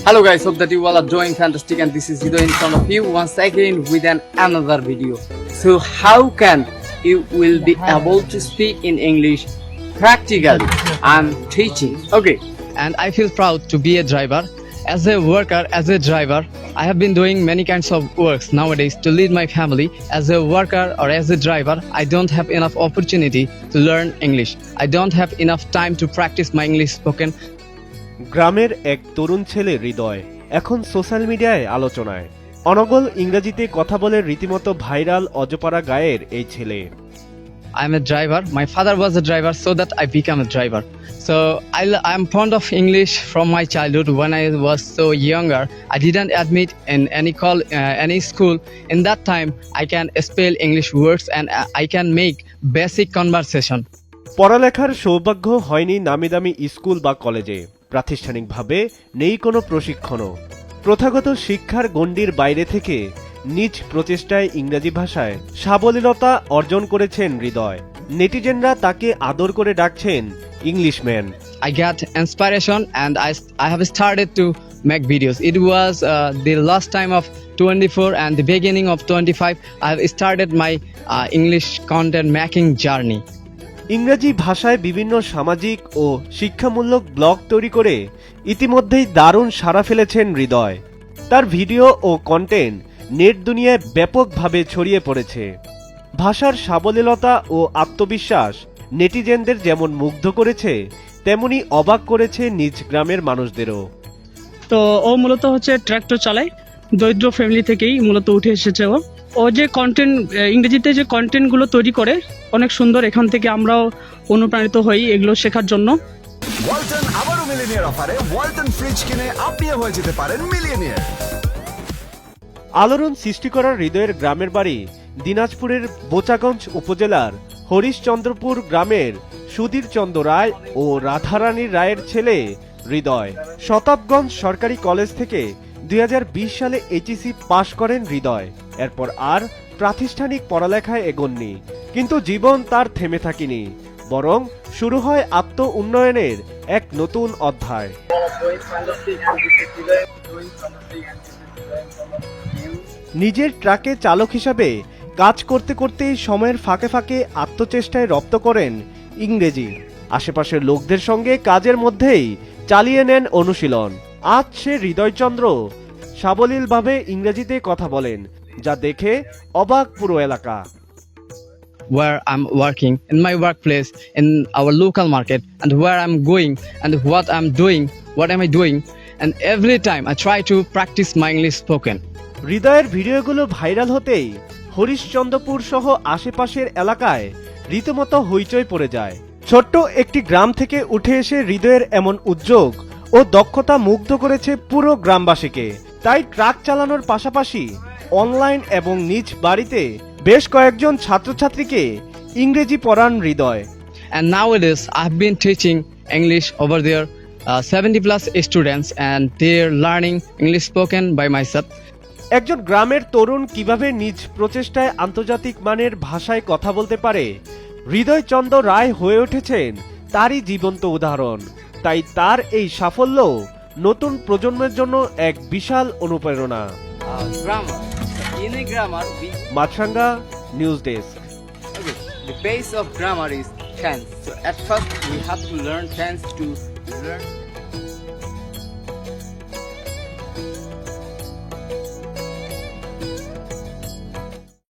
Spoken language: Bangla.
Hello guys, hope that you all are doing fantastic, and this is Hido in front of you once again with another video. So how can you will be able to speak in English practically? I'm teaching. Okay. And I feel proud to be a driver. As a worker, as a driver, I have been doing many kinds of works nowadays to lead my family. As a worker or as a driver, I don't have enough opportunity to learn English. I don't have enough time to practice my English spoken. গ্রামের এক তরুণ ছেলে হৃদয় এখন সোশ্যাল মিডিয়ায় আলোচনায়। অনগল ইংরেজিতে কথা বলে রীতিমতো ভাইরাল অজপাড়া গায়ের এই ছেলে। I'm a driver. My father was a driver, so that I became a driver. So I'm fond of English from my childhood. When I was so younger, I didn't admit in any school. In that time, I can spell English words and I can make basic conversation. পড়ালেখার সৌভাগ্য হয়নি নামিদামি স্কুল বা কলেজে। প্রাতিষ্ঠানিকভাবে নেই কোনো প্রশিক্ষণও। প্রথাগত শিক্ষার গণ্ডির বাইরে থেকে নিজ প্রচেষ্টায় ইংরেজি ভাষায় সাবলীলতা অর্জন করেছেন হৃদয়। নেটিজেনরা তাকে আদর করে ডাকছেন Englishman. I got inspiration and I have started to make videos. It was the last time of 24 and the beginning of 25. I have started my English content making journey. ইংরেজি ভাষায় বিভিন্ন সামাজিক ও শিক্ষামূলক ব্লগ তৈরি করে ইতিমধ্যেই দারুণ সাড়া ফেলেছেন হৃদয়। তার ভিডিও ও কন্টেন্ট নেট দুনিয়ায় ব্যাপকভাবে ছড়িয়ে পড়েছে। ভাষার সাবলীলতা ও আত্মবিশ্বাস নেটিজেনদের যেমন মুগ্ধ করেছে, তেমনি অবাক করেছে নিজ গ্রামের মানুষদেরও। তো ও মূলত হচ্ছে ট্র্যাক্টর চালায়, দরিদ্র ফ্যামিলি থেকেই মূলত উঠে এসেছে। ও যে কন্টেন্ট ইংরেজিতে যে কন্টেন্টগুলো তৈরি করে অনেক সুন্দর। এখান থেকে আমরাও অনুপ্রাণিত হই এগুলো শেখার জন্য। ওয়ালটন আবারও মিলিয়নিয়ার অফারে ওয়ালটন ফ্রিজ কিনে আপনিও হয়ে যেতে পারেন মিলিয়নিয়ার। আলোড়ন সৃষ্টি করা হৃদয়ের গ্রামের বাড়ি দিনাজপুরের বোচাগঞ্জ উপজেলার হরিশচন্দ্রপুর গ্রামের সুধীর চন্দ্র রায় ও রাধারানী রায়ের ছেলে হৃদয়। শতাবগঞ্জ সরকারি কলেজ থেকে 2020 সালে এইচএসসি পাশ করেন হৃদয়। এরপর আর প্রাতিষ্ঠানিক পড়ালেখায় এগোননি, কিন্তু জীবন তার থেমে থাকেনি, বরং শুরু হয় আত্ম উন্নয়নের এক নতুন অধ্যায়। নিজের ট্রাকে চালক হিসাবে কাজ করতে করতেই সময়ের ফাঁকে ফাঁকে আত্মচেষ্টায় রপ্ত করেন ইংরেজি। আশেপাশের লোকদের সঙ্গে কাজের মধ্যেই চালিয়ে নেন অনুশীলন। আজ সে হৃদয়চন্দ্র সাবলীলভাবে ইংরেজিতে কথা বলেন, যা দেখে অবাক পুরো এলাকা। Where I'm working, in my workplace, in our local market, and where I'm going, and what I'm doing, what am I doing, and every time I try to practice my English spoken. হৃদয়ের ভিডিওগুলো ভাইরাল হতেই হরিশচন্দ্রপুর সহ আশেপাশের এলাকায় রীতিমতো হইচই পড়ে যায়। ছোট্ট একটি গ্রাম থেকে উঠে এসে হৃদয়ের এমন উদ্যোগ ও দক্ষতা মুগ্ধ করেছে পুরো গ্রামবাসীকে। তাই ট্রাক চালানোর পাশাপাশি অনলাইন এবং নিজ বাড়িতে বেশ কয়েকজন ছাত্রছাত্রীকে ইংরেজি পড়ান হৃদয়। And nowadays I've been teaching English over there 70+ students, and they're learning English spoken by myself. একজন গ্রামের তরুণ কিভাবে নিজ প্রচেষ্টায় আন্তর্জাতিক মানের ভাষায় কথা বলতে পারে, হৃদয়চন্দ্র রায় হয়ে উঠেছেন তারই জীবন্ত উদাহরণ। তাই তার এই সাফল্য নতুন প্রজন্মের জন্য এক বিশাল অনুপ্রেরণা। Grammar. In a grammar, Maasranga news desk. the base of grammar is tense. So at first we have to learn tense to learn